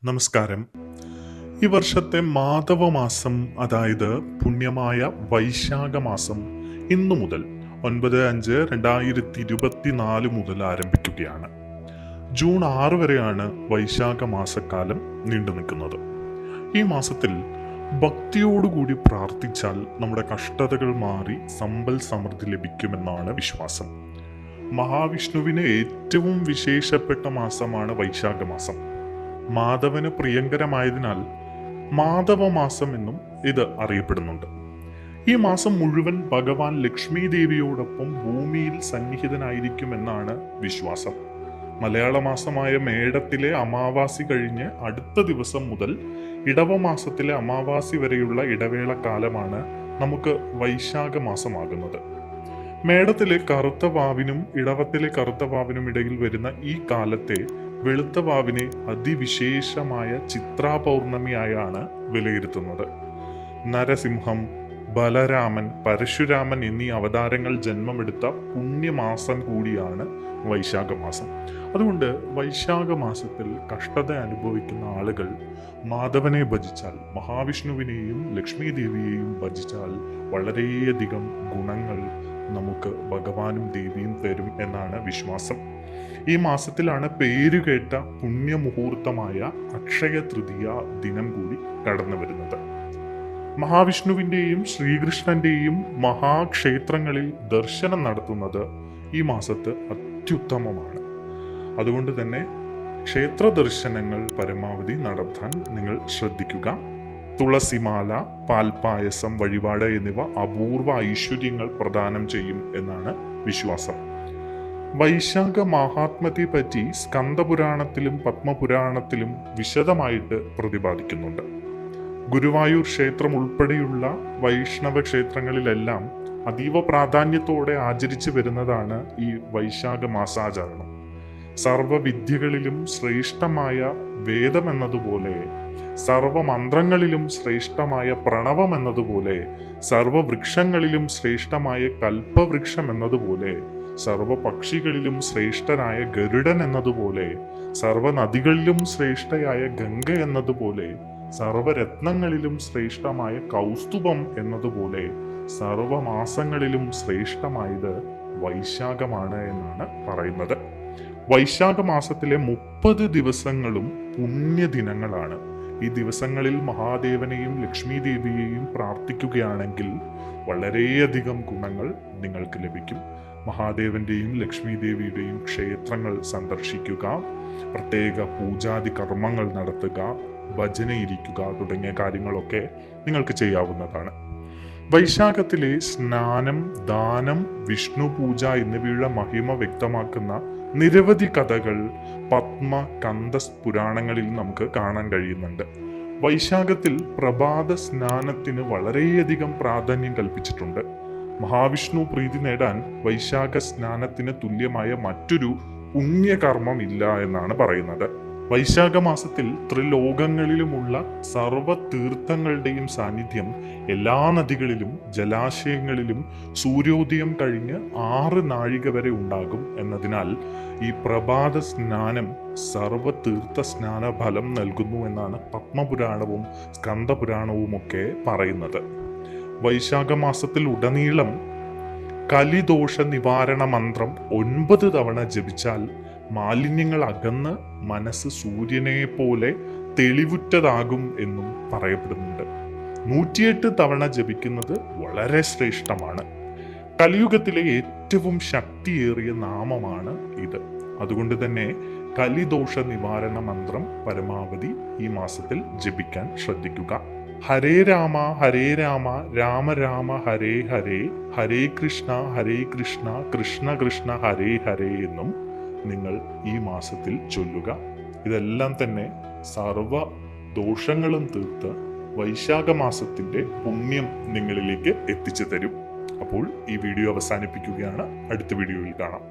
നമസ്കാരം. ഈ വർഷത്തെ മാധവമാസം, അതായത് പുണ്യമായ വൈശാഖ മാസം ഇന്നു മുതൽ 9/5/2024 മുതൽ ആരംഭിക്കുകയാണ്. ജൂൺ 6 വരെയാണ് വൈശാഖ മാസക്കാലം നീണ്ടു നിൽക്കുന്നത്. ഈ മാസത്തിൽ ഭക്തിയോടുകൂടി പ്രാർത്ഥിച്ചാൽ നമ്മുടെ കഷ്ടതകൾ മാറി സമ്പൽ സമൃദ്ധി ലഭിക്കുമെന്നാണ് വിശ്വാസം. മഹാവിഷ്ണുവിന് ഏറ്റവും വിശേഷപ്പെട്ട മാസമാണ് വൈശാഖ മാസം. മാധവന് പ്രിയങ്കരമായതിനാൽ മാധവമാസം എന്നും ഇത് അറിയപ്പെടുന്നുണ്ട്. ഈ മാസം മുഴുവൻ ഭഗവാൻ ലക്ഷ്മി ദേവിയോടൊപ്പം ഭൂമിയിൽ സന്നിഹിതനായിരിക്കുമെന്നാണ് വിശ്വാസം. മലയാള മാസമായ മേടത്തിലെ അമാവാസി കഴിഞ്ഞ് അടുത്ത ദിവസം മുതൽ ഇടവമാസത്തിലെ അമാവാസി വരെയുള്ള ഇടവേള കാലമാണ് നമുക്ക് വൈശാഖ മാസമാകുന്നത്. മേടത്തിലെ കറുത്ത വാവിനും ഇടവത്തിലെ കറുത്ത വാവിനും ഇടയിൽ വരുന്ന ഈ കാലത്തെ വെളുത്ത വാവിനെ അതിവിശേഷമായ ചിത്രാ പൗർണമിയായാണ് വിലയിരുത്തുന്നത്. നരസിംഹം, ബലരാമൻ, പരശുരാമൻ എന്നീ അവതാരങ്ങൾ ജന്മമെടുത്ത പുണ്യമാസം കൂടിയാണ് വൈശാഖ മാസം. അതുകൊണ്ട് വൈശാഖ മാസത്തിൽ കഷ്ടത അനുഭവിക്കുന്ന ആളുകൾ മാധവനെ ഭജിച്ചാൽ, മഹാവിഷ്ണുവിനെയും ലക്ഷ്മി ദേവിയെയും ഭജിച്ചാൽ വളരെയധികം ഗുണങ്ങൾ നമുക്ക് ഭഗവാനും ദേവിയും തരും എന്നാണ് വിശ്വാസം. ഈ മാസത്തിലാണ് പേരുകേട്ട പുണ്യമുഹൂർത്തമായ അക്ഷയ തൃതീയ ദിനം കൂടി കടന്നു വരുന്നത്. മഹാവിഷ്ണുവിൻ്റെയും ശ്രീകൃഷ്ണന്റെയും മഹാക്ഷേത്രങ്ങളിൽ ദർശനം നടത്തുന്നത് ഈ മാസത്ത് അത്യുത്തമമാണ്. അതുകൊണ്ട് തന്നെ ക്ഷേത്ര ദർശനങ്ങൾ പരമാവധി നടത്താൻ നിങ്ങൾ ശ്രദ്ധിക്കുക. തുളസിമാല, പാൽപായസം, വഴിപാട് എന്നിവ അപൂർവ ഐശ്വര്യങ്ങൾ പ്രദാനം ചെയ്യും എന്നാണ് വിശ്വാസം. വൈശാഖ മഹാത്മ്യത്തെ പറ്റി സ്കന്ദപുരാണത്തിലും പത്മപുരാണത്തിലും വിശദമായിട്ട് പ്രതിപാദിക്കുന്നുണ്ട്. ഗുരുവായൂർ ക്ഷേത്രം ഉൾപ്പെടെയുള്ള വൈഷ്ണവ ക്ഷേത്രങ്ങളിലെല്ലാം അതീവ പ്രാധാന്യത്തോടെ ആചരിച്ചു വരുന്നതാണ് ഈ വൈശാഖ മാസാചരണം. സർവവിദ്യകളിലും ശ്രേഷ്ഠമായ വേദം എന്നതുപോലെ, സർവമന്ത്രങ്ങളിലും ശ്രേഷ്ഠമായ പ്രണവം എന്നതുപോലെ, സർവവൃക്ഷങ്ങളിലും ശ്രേഷ്ഠമായ കൽപ്പവൃക്ഷം എന്നതുപോലെ, സർവപക്ഷികളിലും ശ്രേഷ്ഠനായ ഗരുഡൻ എന്നതുപോലെ, സർവനദികളിലും ശ്രേഷ്ഠയായ ഗംഗ എന്നതുപോലെ, സർവരത്നങ്ങളിലും ശ്രേഷ്ഠമായ കൗസ്തുഭം എന്നതുപോലെ സർവമാസങ്ങളിലും ശ്രേഷ്ഠമായത് വൈശാഖമാണ് എന്നാണ് പറയുന്നത്. വൈശാഖ മാസത്തിലെ 30 ദിവസങ്ങളും പുണ്യദിനങ്ങളാണ്. ഈ ദിവസങ്ങളിൽ മഹാദേവനെയും ലക്ഷ്മി ദേവിയെയും പ്രാർത്ഥിക്കുകയാണെങ്കിൽ വളരെയധികം ഗുണങ്ങൾ നിങ്ങൾക്ക് ലഭിക്കും. മഹാദേവന്റെയും ലക്ഷ്മി ദേവിയുടെയും ക്ഷേത്രങ്ങൾ സന്ദർശിക്കുക, പ്രത്യേക പൂജാതി കർമ്മങ്ങൾ നടത്തുക, ഭജനയിരിക്കുക തുടങ്ങിയ കാര്യങ്ങളൊക്കെ നിങ്ങൾക്ക് ചെയ്യാവുന്നതാണ്. വൈശാഖത്തിലെ സ്നാനം, ദാനം, വിഷ്ണു പൂജ എന്നിവയുടെ മഹിമ വ്യക്തമാക്കുന്ന നിരവധി കഥകൾ പത്മ, കന്ദസ് പുരാണങ്ങളിൽ നമുക്ക് കാണാൻ കഴിയുന്നുണ്ട്. വൈശാഖത്തിൽ പ്രഭാത സ്നാനത്തിന് വളരെയധികം പ്രാധാന്യം കൽപ്പിച്ചിട്ടുണ്ട്. മഹാവിഷ്ണു പ്രീതി നേടാൻ വൈശാഖ സ്നാനത്തിന് തുല്യമായ മറ്റൊരു പുണ്യകർമ്മം ഇല്ല എന്നാണ് പറയുന്നത്. വൈശാഖ മാസത്തിൽ ത്രിലോകങ്ങളിലുമുള്ള സർവ തീർത്ഥങ്ങളുടെയും സാന്നിധ്യം എല്ലാ നദികളിലും ജലാശയങ്ങളിലും സൂര്യോദയം കഴിഞ്ഞ് 6 നാഴിക വരെ ഉണ്ടാകും എന്നതിനാൽ ഈ പ്രഭാത സ്നാനം സർവ തീർത്ഥ സ്നാന ഫലം നൽകുന്നു എന്നാണ് പത്മപുരാണവും സ്കന്ദപുരാണവും ഒക്കെ പറയുന്നത്. വൈശാഖ മാസത്തിൽ ഉടനീളം കലിദോഷ നിവാരണ മന്ത്രം 9 തവണ ജപിച്ചാൽ മാലിന്യങ്ങൾ അകന്ന് മനസ്സ് സൂര്യനെ പോലെ തെളിവുറ്റതാകും എന്നും പറയപ്പെടുന്നുണ്ട്. 108 തവണ ജപിക്കുന്നത് വളരെ ശ്രേഷ്ഠമാണ്. കലിയുഗത്തിലെ ഏറ്റവും ശക്തിയേറിയ നാമമാണ് ഇത്. അതുകൊണ്ട് തന്നെ കലിദോഷ നിവാരണ മന്ത്രം പരമാവധി ഈ മാസത്തിൽ ജപിക്കാൻ ശ്രദ്ധിക്കുക. ഹരേ രാമ രാമ രാമ ഹരേ ഹരേ, ഹരേ കൃഷ്ണ കൃഷ്ണ കൃഷ്ണ ഹരേ ഹരേ എന്നും നിങ്ങൾ ഈ മാസത്തിൽ ചൊല്ലുക. ഇതെല്ലാം തന്നെ സർവ ദോഷങ്ങളും തീർത്ത് വൈശാഖ മാസത്തിന്റെ പുണ്യം നിങ്ങളിലേക്ക് എത്തിച്ചു തരും. അപ്പോൾ ഈ വീഡിയോ അവസാനിപ്പിക്കുകയാണ്. അടുത്ത വീഡിയോയിൽ കാണാം.